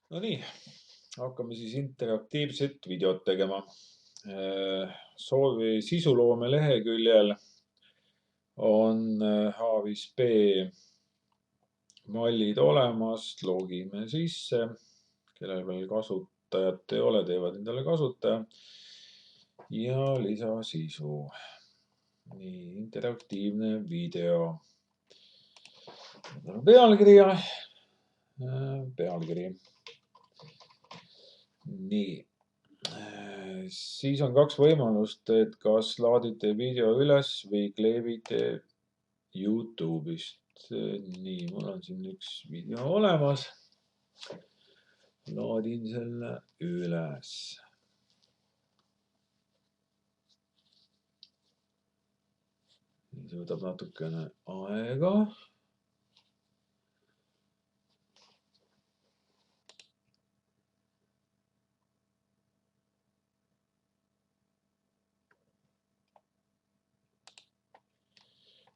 No nii, hakkame siis interaktiivset videot tegema. Soovi sisuloome leheküljel on H5P mallid olemas, logime sisse. Kellel veel kasutajat ei ole, teevad endale kasutaja. Ja lisasisu. Nii, interaktiivne video. Pealkiri. Nii. Siis on kaks võimalust, et kas laadite video üles või kleebite Youtube'ist. Nii, mul on siin üks video olemas. Laadin selle üles. See võtab natukene aega.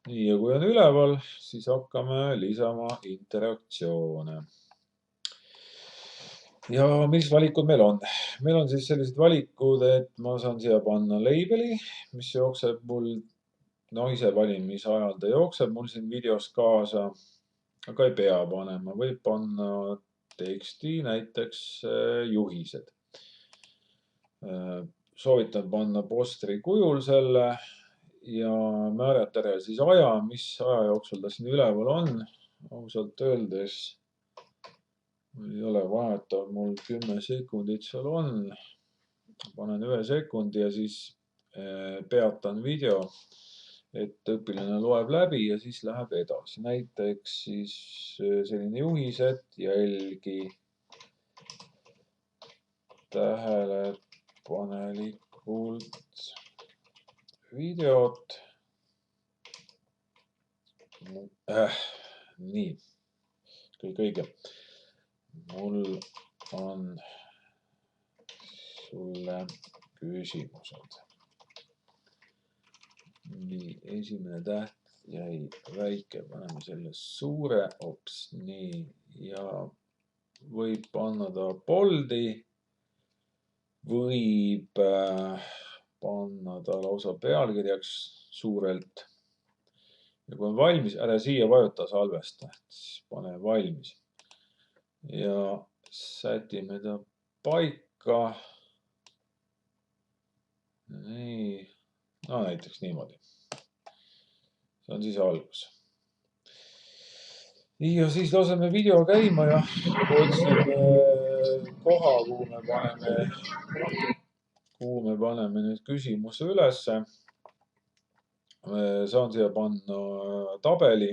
Nii, ja kui on üleval, siis hakkame lisama interaktsioone. Ja mis valikud meil on? Meil on siis sellised valikud, et ma saan siia panna label'i, mis jookseb mul, no ise valin, mis ajal ta jookseb mul siin videos kaasa, aga ei pea panema, võib panna teksti, näiteks juhised. Soovitan panna postri kujul selle ja määrata ära siis aja, mis aja jooksul ta siin üleval on. Ausalt öeldes ei ole vahet, mul 10 sekundit seal on. Panen 1 sekundi ja siis peatan video, et õpilane loeb läbi ja siis läheb edasi. Näiteks siis selline juhis, et jälgi tähelepanelikult videot. Nii, kõik õige. Mul on sulle küsimused. Nii, esimene täht jäi väike, paneme selle suure, nii, ja võib panna ta boldi, võib panna ta lausa pealkirjaks suurelt. Ja kui on valmis, ära siia vajuta salvesta, siis pane valmis. Ja sätime ta paika. Nii, no näiteks niimoodi. See on siis algus. Ja siis laseme video käima ja otsime koha, kuhu me paneme nüüd küsimuse ülesse. Saan siia panna tabeli,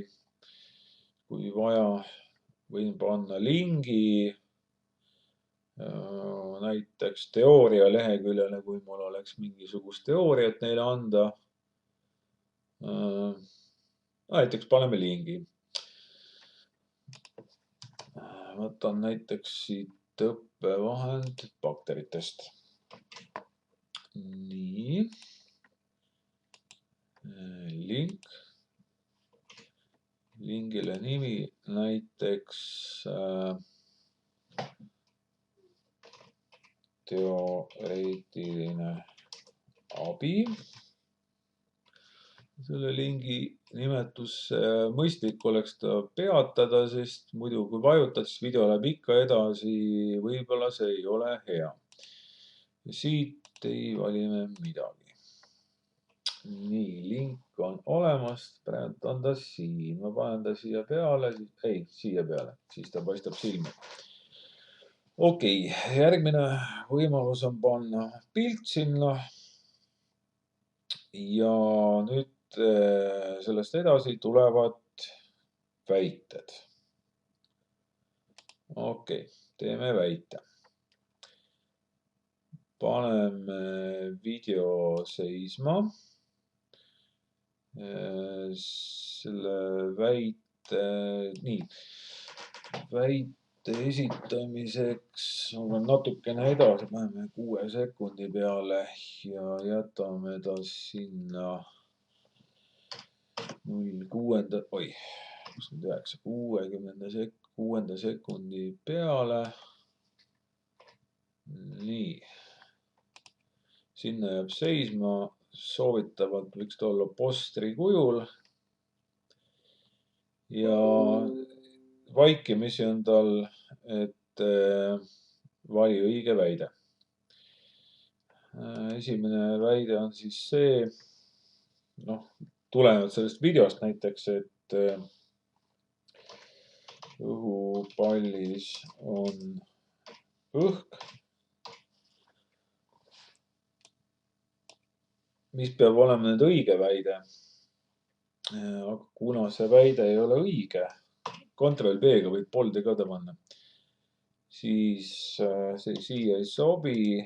kui vaja, võin panna lingi näiteks teooria leheküljele, kui mul oleks mingisugust teooriat neile anda. Näiteks paneme lingi. Võtan näiteks siit õppevahend bakteritest. Nii. Link. Lingile nimi näiteks teoreetiline abi. Selle lingi nimetus mõistlik oleks ta peatada, sest muidu kui vajutad, siis video läheb ikka edasi, võib-olla see ei ole hea. Siit ei valime midagi. Nii, link on olemas, praegu on ta siin, ma panen ta siia peale, ei, siia peale, siis ta paistab silma. Okei, järgmine võimalus on panna pilt sinna. Ja nüüd sellest edasi tulevad väited. Okei, teeme väite. Paneme video seisma. Selle väite, nii, väite esitamiseks on natukene edasi, paneme 6 sekundi peale ja jätame ta sinna 6 sekundi peale. Nii, sinna jääb seisma, soovitavalt võiks ta olla postri kujul ja vaikimisi on tal, et vali õige väide. Esimene väide on siis see, noh, tulenevalt sellest videost näiteks, et õhupallis on õhk, mis peab olema nüüd õige väide. Aga kuna see väide ei ole õige, Ctrl+B-ga võid boldi ka panna, siis see siia ei sobi.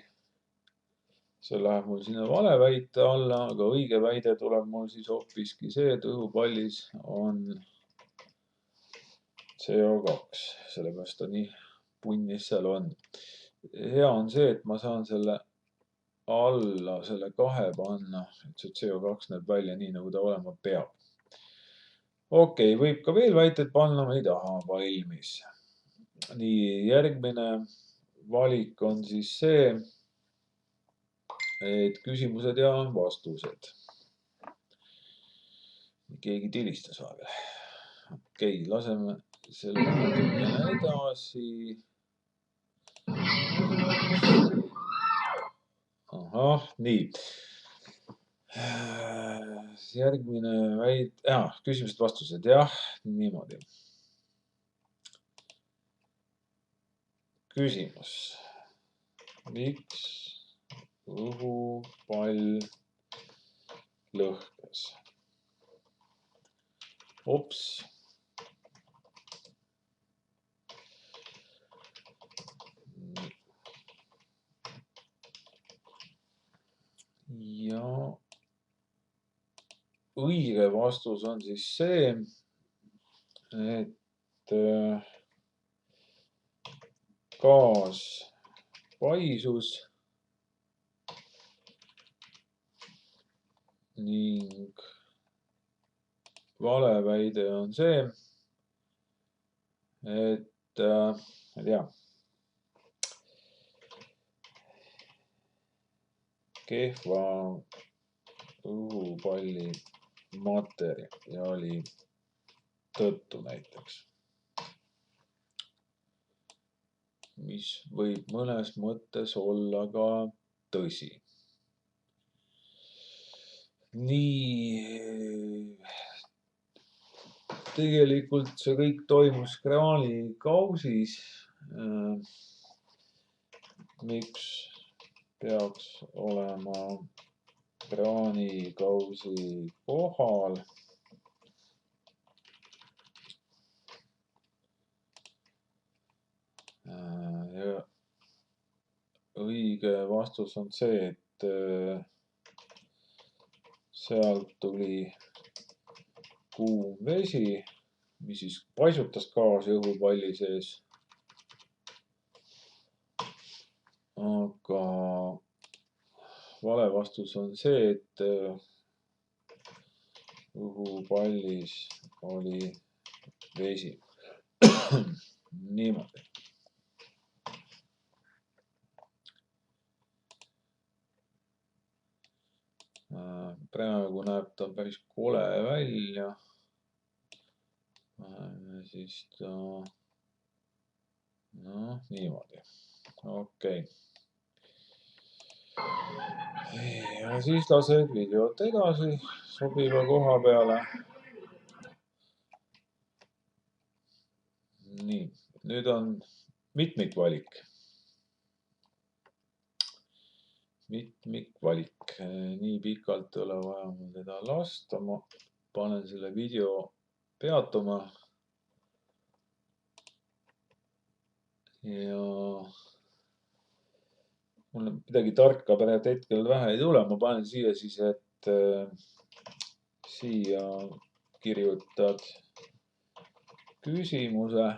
See läheb mul sinna vale väite alla, aga õige väide tuleb mul siis hoopiski see, et õhupallis on CO2, sellepärast ta nii punnis seal on. Hea on see, et ma saan selle alla selle 2 panna, et see CO2 näeb välja nii, nagu ta olema peab. Okei, võib ka veel väited panna, ma ei taha, valmis. Nii, järgmine valik on siis see, et küsimused ja vastused. Keegi tilistas vahepeal. Okei, laseme selle natukene edasi. Ahah, nii. Järgmine väide, küsimused-vastused, jah, niimoodi. Küsimus. Miks õhupall lõhkes? Ops. Ja õige vastus on siis see, et gaas paisus ning vale väide on see, et ma ei tea, kehva õhupalli materjali tõttu näiteks, mis võib mõnes mõttes olla ka tõsi. Nii, tegelikult see kõik toimus kraanikausis. Miks peaks olema kraanikausi kohal? Ja õige vastus on see, et sealt tuli kuum vesi, mis siis paisutas gaasi õhupalli sees. Aga vale vastus on see, et õhupallis oli vesi. Niimoodi. Praegu näeb ta päris kole välja. Siis ta, noh, niimoodi. Okei. Ja siis lased videot edasi sobiva koha peale. Nii, nüüd on mitmikvalik. Mitmikvalik, nii pikalt ei ole vaja mul teda lasta, ma panen selle video peatuma. Ja mul midagi tarka praegu hetkel vähe ei tule, ma panen siia siis, et siia kirjutad küsimuse.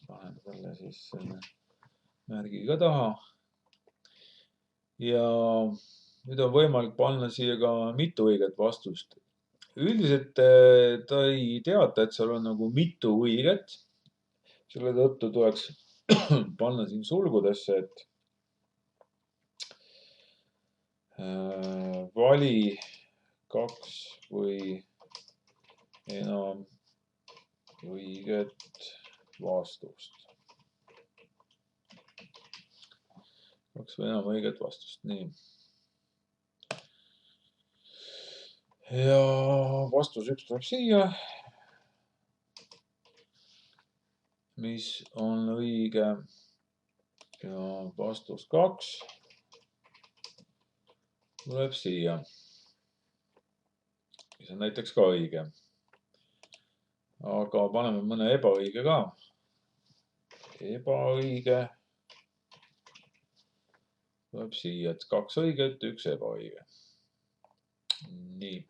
Panen selle siis selle märgi ka taha. Ja nüüd on võimalik panna siia ka mitu õiget vastust. Üldiselt ta ei teata, et seal on nagu mitu õiget. Selle tõttu tuleks panna siin sulgudesse, et vali 2 või enam õiget vastust. 2 või enam õiget vastust, nii. Ja vastus 1 tuleb siia, mis on õige. Ja vastus 2 tuleb siia, mis on näiteks ka õige. Aga paneme mõne ebaõige ka. Ebaõige tuleb siia, et 2 õiget, 1 ebaõige. Nii.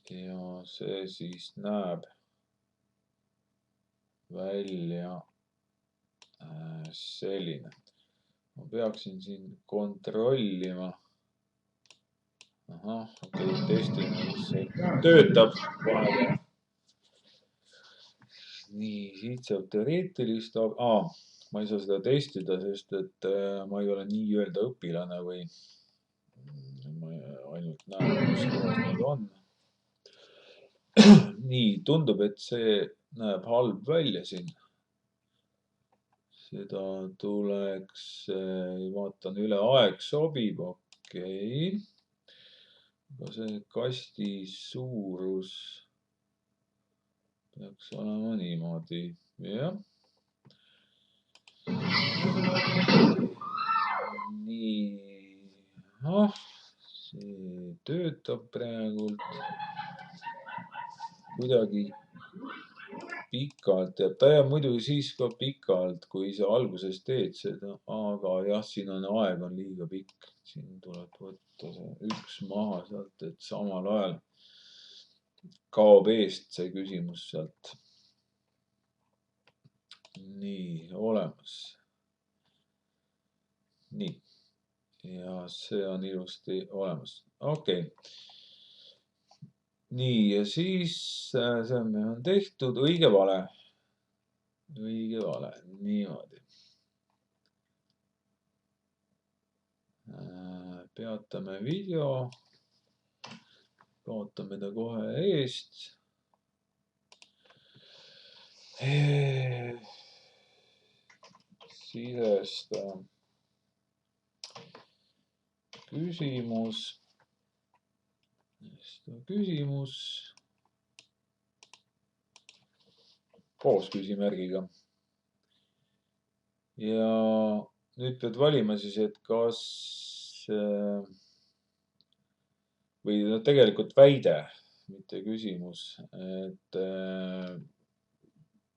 Ja see siis näeb välja selline. Ma peaksin siin kontrollima. Ahah, okei, testime, mis see töötab. Nii, siit saab teoreetilist. Ma ei saa seda testida, sest et ma ei ole nii-öelda õpilane või ma ainult näen, kus kohas need on. Nii, tundub, et see näeb halb välja siin. Seda tuleks, vaatan üle, aeg sobib, okei. Aga see kasti suurus peaks olema niimoodi, jah. Nii, see töötab praegult kuidagi pikalt ja ta jääb muidu siis ka pikalt, kui sa alguses teed seda, aga jah, siin on aeg on liiga pikk. Siin tuleb võtta see 1 maha sealt, et samal ajal kaob eest see küsimus sealt. Nii, olemas. Nii. Ja see on ilusti olemas. Okei. Nii, ja siis see on tehtud, õige vale. Õige vale, niimoodi. Peatame video. Kaotame ta kohe eest. Sisesta küsimus. Küsimus koos küsimärgiga. Ja nüüd pead valima siis, et kas või tegelikult väide, mitte küsimus, et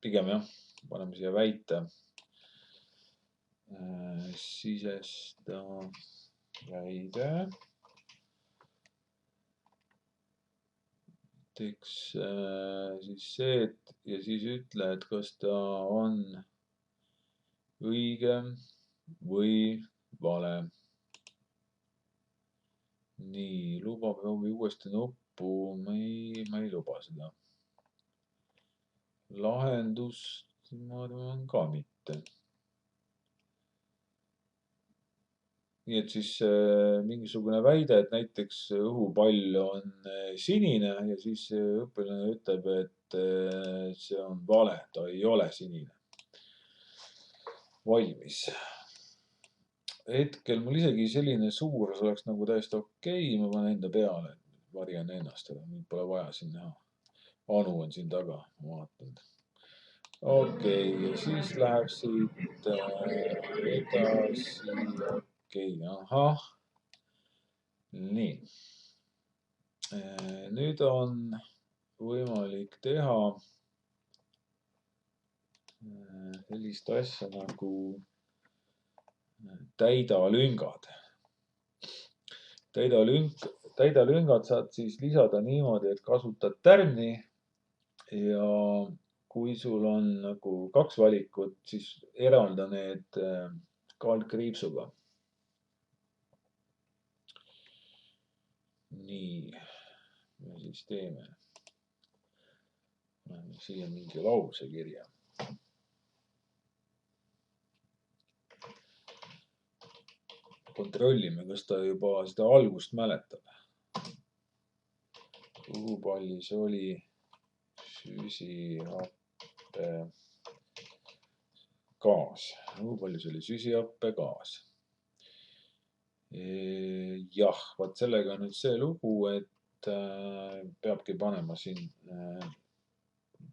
pigem jah, paneme siia väite. Sisesta väide. Teeks siis see, et ja siis ütle, et kas ta on õige või vale. Nii, luba proovi uuesti nuppu. Ma ei luba seda. Lahendust ma arvan ka mitte. Nii et siis mingisugune väide, et näiteks õhupall on sinine ja siis õpilane ütleb, et see on vale, ta ei ole sinine. Valmis. Hetkel mul isegi selline suurus oleks nagu täiesti okei. Ma panen enda peale, varjan ennast, mind pole vaja siin näha. Anu on siin taga, ma vaatan. Okei, ja siis läheb siit edasi. Okei, ahah. Nii. Nüüd on võimalik teha sellist asja nagu täida lüngad. Täida lüngad saad siis lisada niimoodi, et kasutad tärni ja kui sul on nagu 2 valikut, siis eralda need kaldkriipsuga. Nii, me siis teeme. siia mingi lause kirja. Kontrollime, kas ta juba seda algust mäletab. Õhupallis oli süsihappegaas. Õhupallis oli süsihappegaas. Jah, vaat sellega on nüüd see lugu, et peabki panema siin,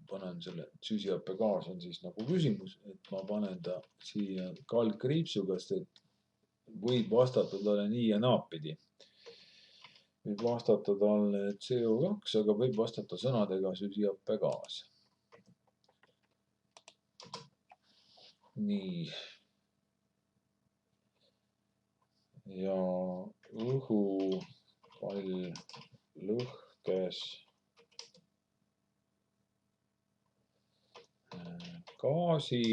panen selle süsihappegaas on siis nagu küsimus, et ma panen ta siia kaldkriipsuga, sest võib vastata talle nii ja naapidi. Võib vastata talle CO2, aga võib vastata sõnadega süsihappegaas. Nii. Ja õhupall lõhkes gaasi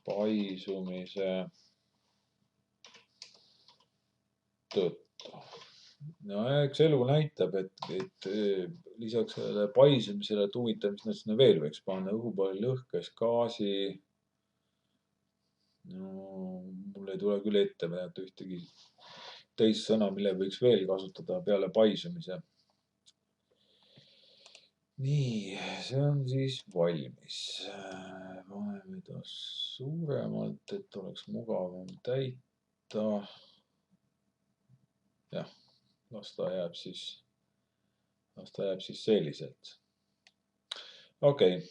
paisumise tõttu. No eks elu näitab, et lisaks sellele paisumisele tumitamisele veel võiks panna õhupall lõhkes gaasi. No, mul ei tule küll ette ühtegi teist sõna, mille võiks veel kasutada peale paisumise. Nii, see on siis valmis. Paneme ta suuremalt, et oleks mugavam täita. Jah, las ta jääb siis selliselt. Okei.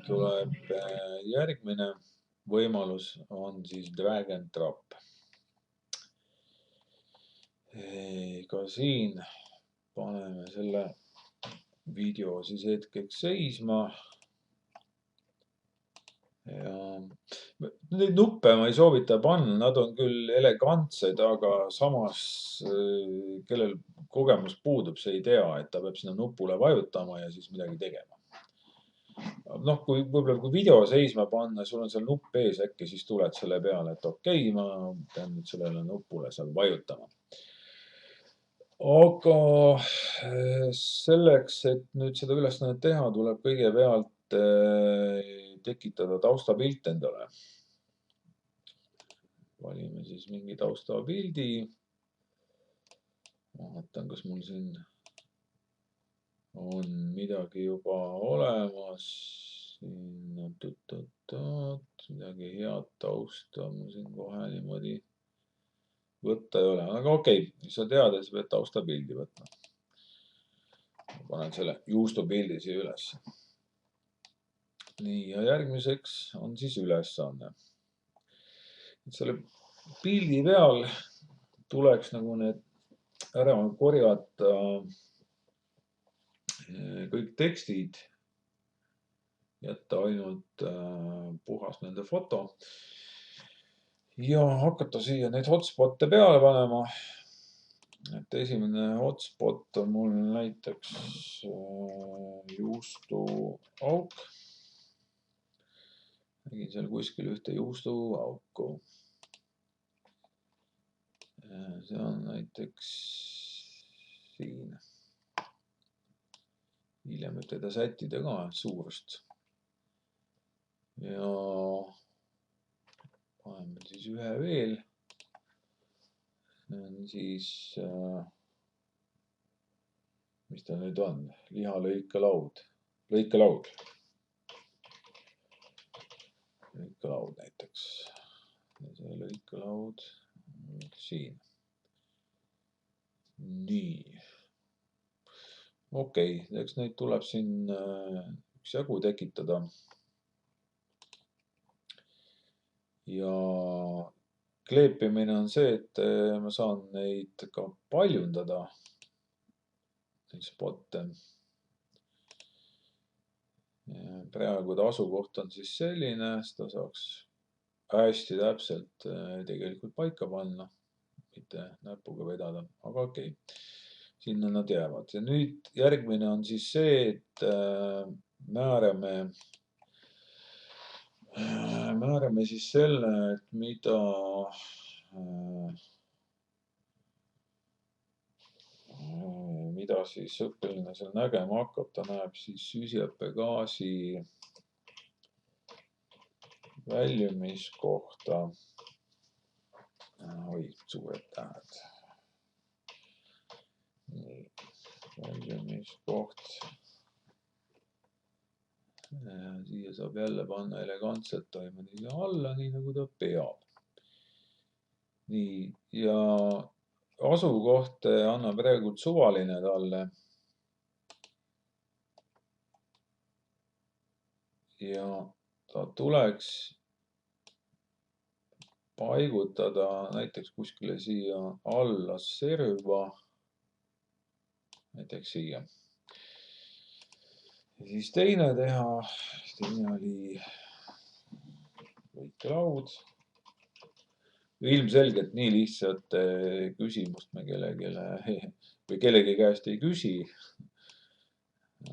Tuleb järgmine võimalus on siis drag and drop. Ka siin paneme selle video siis hetkeks seisma. Ja neid nuppe ma ei soovita panna, nad on küll elegantsed, aga samas kellel kogemus puudub, see ei tea, et ta peab sinna nupule vajutama ja siis midagi tegema. Noh, kui võib-olla kui video seisma panna, sul on seal nupp ees, äkki siis tuled selle peale, et okei, ma pean nüüd sellele nupule seal vajutama. Aga selleks, et nüüd seda ülesannet teha, tuleb kõigepealt tekitada taustapilt endale. Valime siis mingi taustapildi. Ma vaatan, kas mul siin on midagi juba olemas. Siin on midagi head tausta. Ma siin kohe niimoodi võtta ei ole. Aga okei, sa tead, et sa pead taustapildi võtma. Ma panen selle juustupildi siia üles. Nii, ja järgmiseks on siis ülesanne. Selle pildi peal tuleks nagu need ära korjata kõik tekstid, jätta ainult puhas nende foto ja hakata siia neid hotspot'e peale panema. Et esimene hotspot on mul näiteks juustuauk. Nägin seal kuskil ühte juustuauku. See on näiteks siin. Hiljem võib teda sättida ka suurust. Ja paneme siis ühe veel. See on siis, mis ta nüüd on? Lihalõikelaud. Lõikelaud näiteks. Ja see lõikelaud siin. Nii. Okei, eks neid tuleb siin üksjagu tekitada. Ja kleepimine on see, et ma saan neid ka paljundada. Neid spotte. Praegu ta asukoht on siis selline, seda saaks hästi täpselt tegelikult paika panna, mitte näpuga vedada, aga okei. Sinna nad jäävad. Ja nüüd järgmine on siis see, et määrame siis selle, et mida mida siis õpilane seal nägema hakkab, ta näeb siis süsihappegaasi väljumiskohta. Oi, suured tähed. Nii, väljumiskoht. Siia saab jälle panna elegantselt taimedele alla, nii nagu ta peab. Nii, ja asukoht annab praegu suvaline talle. Ja ta tuleks paigutada näiteks kuskile siia alla serva. Näiteks siia. Ja siis teine teha, teine oli lõikelaud. Ilmselgelt nii lihtsalt küsimust me kellegi käest ei küsi.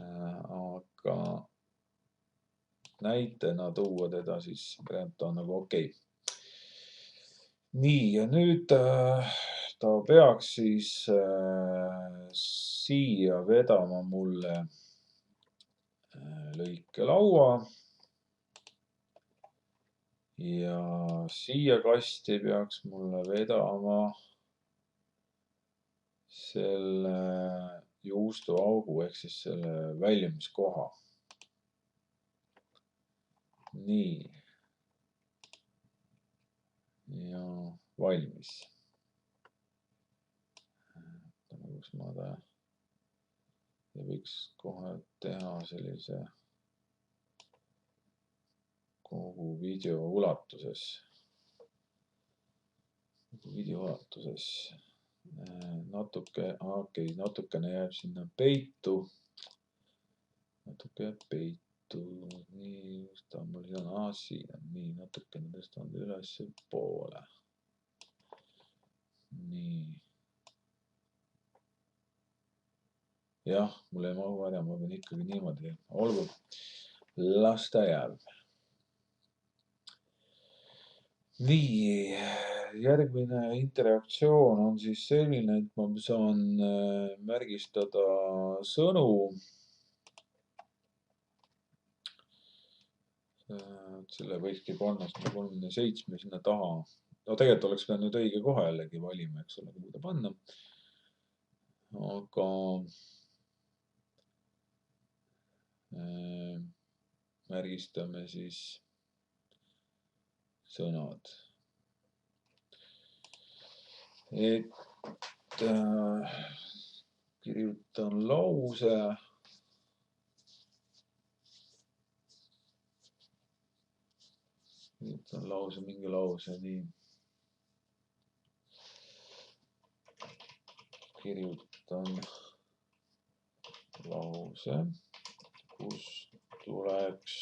Aga näitena tuua teda siis ta on nagu okei. Nii, ja nüüd ta peaks siis siia vedama mulle lõikelaua. Ja siia kasti peaks mulle vedama selle juustuaugu ehk siis selle väljumiskoha. Nii. Ja valmis. Kus ma ta võiks kohe teha sellise kogu video ulatuses. Natukene jääb sinna peitu. Nii, just ta mul siin on. Nii, natukene tõstan üles poole. Nii. Jah, mul ei mahu ära, ma pean ikkagi niimoodi. Olgu, las ta jääb. Nii, järgmine interaktsioon on siis selline, et ma saan märgistada sõnu. Selle võikski panna 37 sinna taha. No tegelikult oleks pidanud nüüd õige koha jällegi valima, eks ole, kuhu ta panna. Aga märgistame siis sõnad. Et kirjutan lause. Kirjutan lause, mingi lause, nii. Kirjutan lause, kus tuleks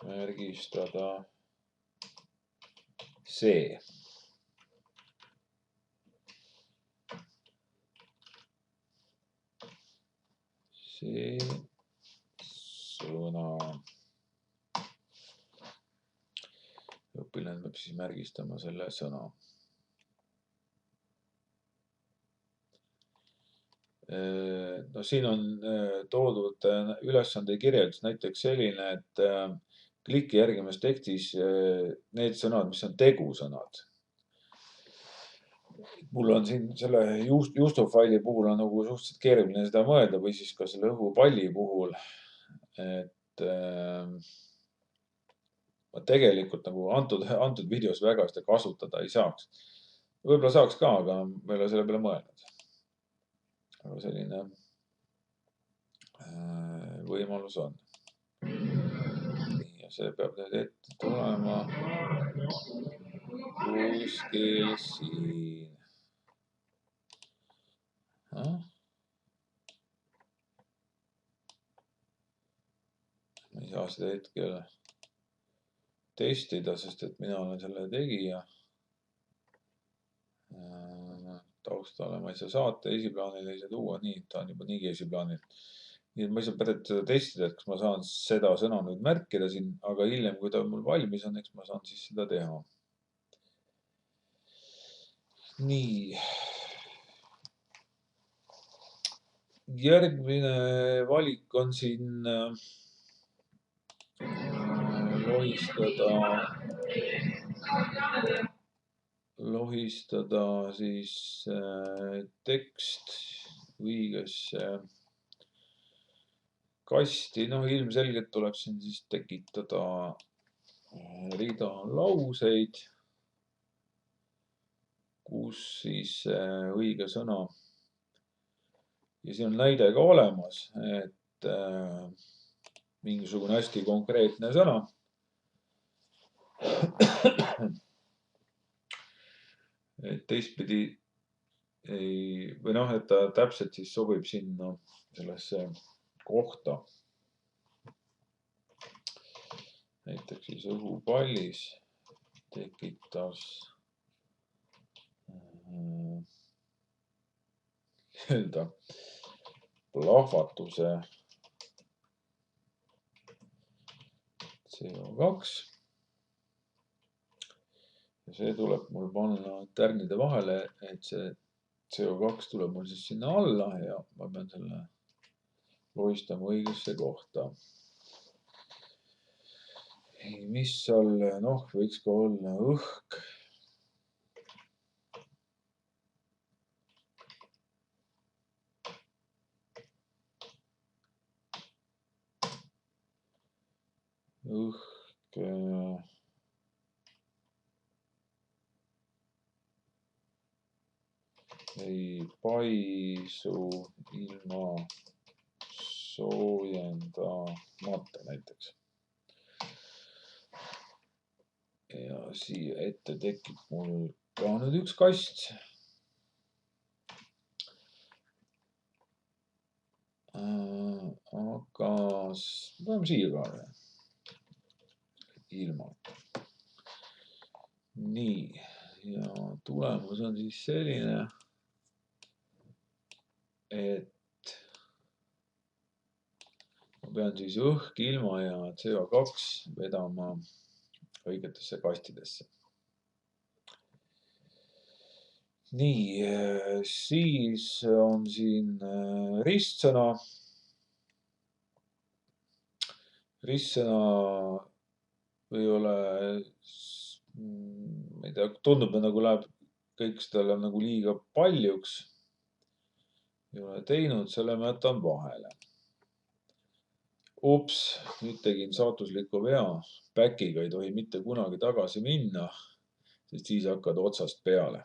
märgistada see. See sõna. Õpilane peab siis märgistama selle sõna. No siin on toodud ülesande kirjeldus näiteks selline, et kliki järgimas tekstis need sõnad, mis on tegusõnad. Mul on siin selle juustufaili puhul on nagu suhteliselt keeruline seda mõelda või siis ka selle õhupalli puhul, et ma tegelikult nagu antud videos väga seda kasutada ei saaks. Võib-olla saaks ka, aga ma ei ole selle peale mõelnud. Aga selline võimalus on. Ja see peab nüüd ette tulema kuskil siin. Ma ei saa seda hetkel testida, sest et mina olen selle tegija. Taustale ma ei saa saata, esiplaanile ei saa tuua, nii, ta on juba niigi esiplaanil. Nii et ma ei saa pärast seda testida, et kas ma saan seda sõna nüüd märkida siin, aga hiljem, kui ta mul valmis on, eks ma saan siis seda teha. Nii. Järgmine valik on siin lohistada siis tekst õigesse kasti. Noh, ilmselgelt tuleb siin siis tekitada rida lauseid, kus siis õige sõna. Ja siin on näide ka olemas, et mingisugune hästi konkreetne sõna. Et teistpidi või noh, et ta täpselt siis sobib sinna sellesse kohta. Näiteks siis õhupallis tekitas nii-öelda plahvatuse CO2. Ja see tuleb mul panna tärnide vahele, et see CO2 tuleb mul siis sinna alla ja ma pean selle lohistama õigesse kohta. Mis seal, noh, võiks ka olla õhk. Õhk ei paisu ilma soojendamata näiteks. Ja siia ette tekib mul ka nüüd üks kast. Aga paneme siia ka ilma. Nii, ja tulemus on siis selline, et ma pean siis õhk, ilma ja CO2 vedama õigetesse kastidesse. Nii, siis on siin ristsõna. Ristsõna või ole, ma ei tea, tundub, nagu läheb kõik seda nagu liiga paljuks. Ei ole teinud, selle ma jätan vahele. Ups, nüüd tegin saatusliku vea. Back'iga ei tohi mitte kunagi tagasi minna, sest siis hakkad otsast peale.